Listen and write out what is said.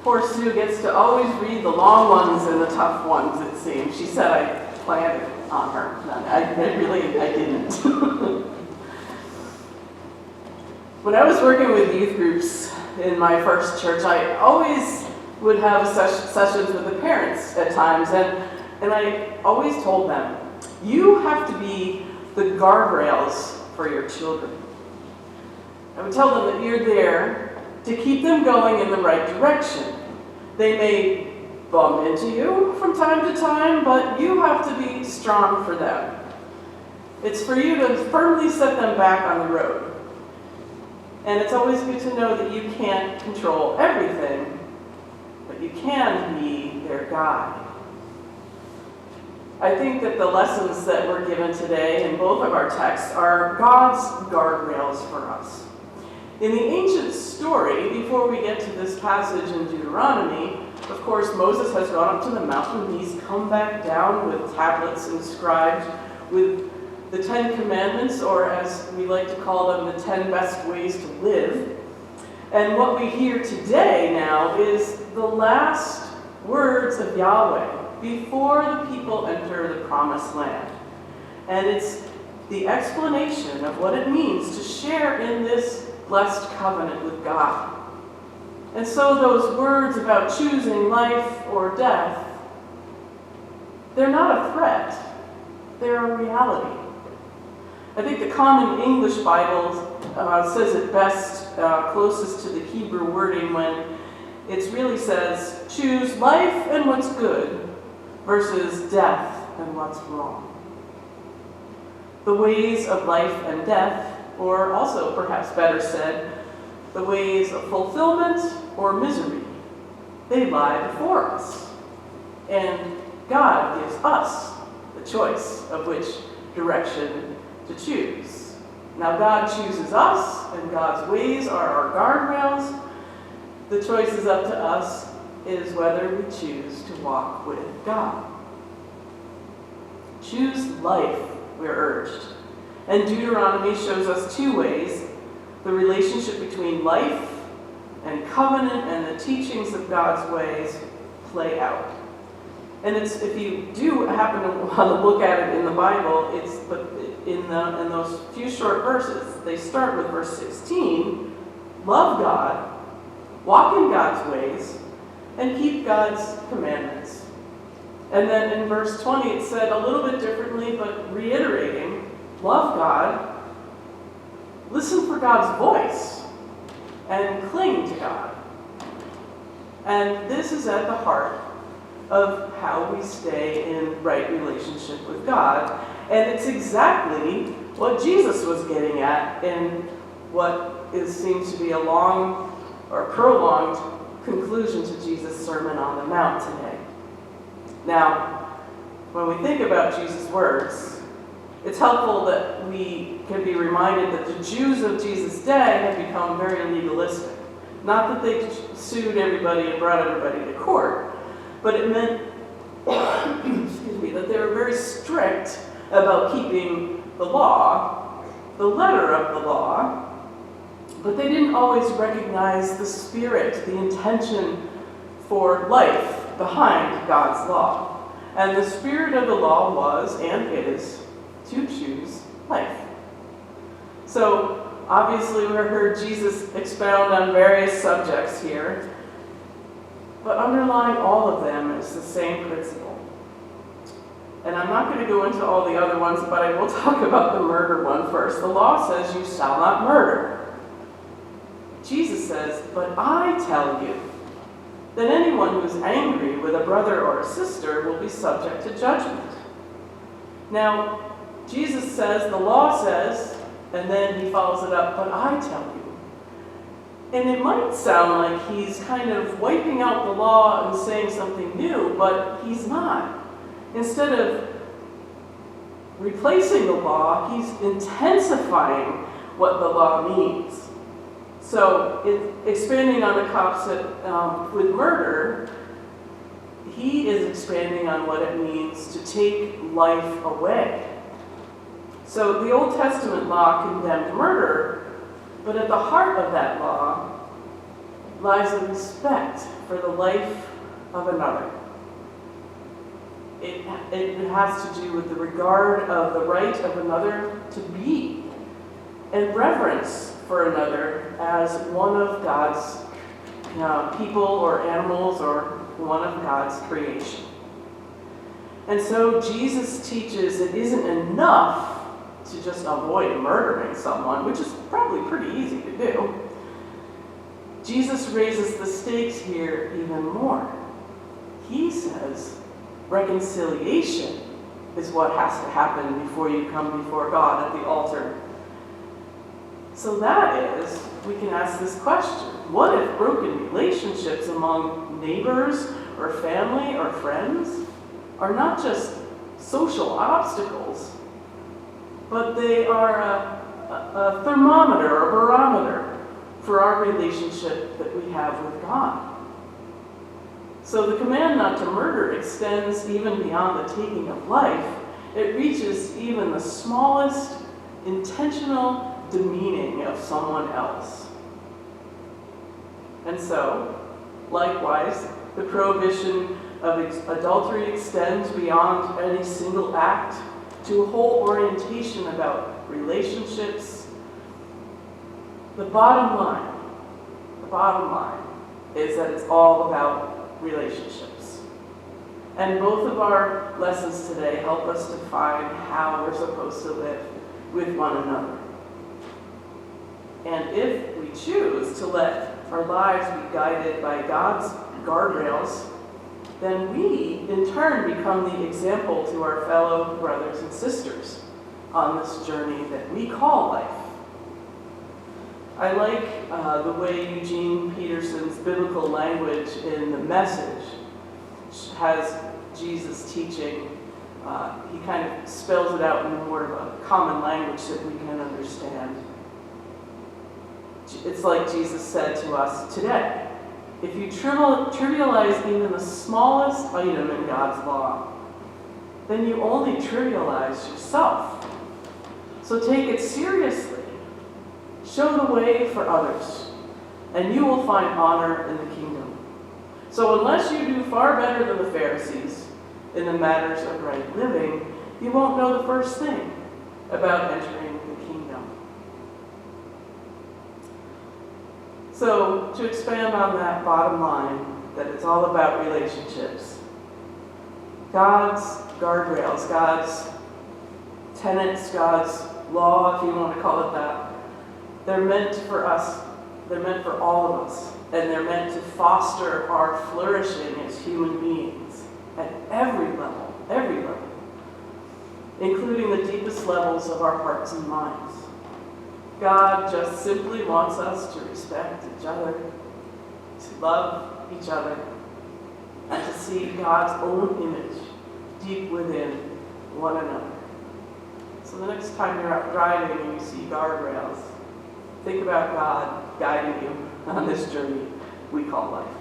Poor Sue gets to always read the long ones and the tough ones, it seems. She said I planned it on her. I didn't. When I was working with youth groups in my first church, I always would have sessions with the parents at times, and I always told them, you have to be the guardrails for your children. I would tell them that you're there to keep them going in the right direction. They may bump into you from time to time, but you have to be strong for them. It's for you to firmly set them back on the road. And it's always good to know that you can't control everything, but you can be their guide. I think that the lessons that we're given today in both of our texts are God's guardrails for us. In the ancient story, before we get to this passage in Deuteronomy, of course, Moses has gone up to the mountain. He's come back down with tablets inscribed with the 10 Commandments, or as we like to call them, the 10 best ways to live. And what we hear today now is the last words of Yahweh before the people enter the promised land. And it's the explanation of what it means to share in this blessed covenant with God. And so those words about choosing life or death, they're not a threat, they're a reality. I think the Common English Bible says it best, closest to the Hebrew wording, when it really says, choose life and what's good versus death and what's wrong. The ways of life and death, or also perhaps better said, the ways of fulfillment or misery, they lie before us. And God gives us the choice of which direction to choose. Now God chooses us, and God's ways are our guardrails. The choice is up to us, is whether we choose to walk with God. Choose life, we're urged. And Deuteronomy shows us two ways the relationship between life and covenant and the teachings of God's ways play out. And it's, if you do happen to want to look at it in the Bible, it's in those few short verses. They start with verse 16, love God, walk in God's ways, and keep God's commandments. And then in verse 20 it said a little bit differently, but reiterating, love God, listen for God's voice, and cling to God. And this is at the heart of how we stay in right relationship with God. And it's exactly what Jesus was getting at in what seems to be a long or prolonged conclusion to Jesus' Sermon on the Mount today. Now, when we think about Jesus' words, it's helpful that we can be reminded that the Jews of Jesus' day had become very legalistic. Not that they sued everybody and brought everybody to court, but it meant that they were very strict about keeping the law, the letter of the law, but they didn't always recognize the spirit, the intention for life behind God's law. And the spirit of the law was, and is, to choose life. So, obviously we heard Jesus expound on various subjects here, but underlying all of them is the same principle. And I'm not going to go into all the other ones, but I will talk about the murder one first. The law says you shall not murder. Jesus says, but I tell you that anyone who is angry with a brother or a sister will be subject to judgment. Now, Jesus says, the law says, and then he follows it up, but I tell you. And it might sound like he's kind of wiping out the law and saying something new, but he's not. Instead of replacing the law, he's intensifying what the law means. So, expanding on the concept with murder, he is expanding on what it means to take life away. So the Old Testament law condemned murder, but at the heart of that law lies a respect for the life of another. It has to do with the regard of the right of another to be, and reverence for another as one of God's people or animals or one of God's creation. And so Jesus teaches it isn't enough to just avoid murdering someone, which is probably pretty easy to do. Jesus raises the stakes here even more. He says reconciliation is what has to happen before you come before God at the altar. So that is, we can ask this question: what if broken relationships among neighbors or family or friends are not just social obstacles, but they are a thermometer or barometer for our relationship that we have with God? So the command not to murder extends even beyond the taking of life. It reaches even the smallest intentional demeaning of someone else. And so, likewise, the prohibition of adultery extends beyond any single act to a whole orientation about relationships. The bottom line is that it's all about relationships. And both of our lessons today help us define how we're supposed to live with one another. And if we choose to let our lives be guided by God's guardrails, then we, in turn, become the example to our fellow brothers and sisters on this journey that we call life. I like the way Eugene Peterson's biblical language in the Message has Jesus teaching. He kind of spells it out in more of a common language that we can understand. It's like Jesus said to us today: if you trivialize even the smallest item in God's law, then you only trivialize yourself. So take it seriously. Show the way for others, and you will find honor in the kingdom. So unless you do far better than the Pharisees in the matters of right living, you won't know the first thing about entering the kingdom. So to expand on that bottom line, that it's all about relationships, God's guardrails, God's tenets, God's law, if you want to call it that, they're meant for us, they're meant for all of us, and they're meant to foster our flourishing as human beings at every level, including the deepest levels of our hearts and minds. God just simply wants us to respect each other, to love each other, and to see God's own image deep within one another. So the next time you're out driving and you see guardrails, think about God guiding you on this journey we call life.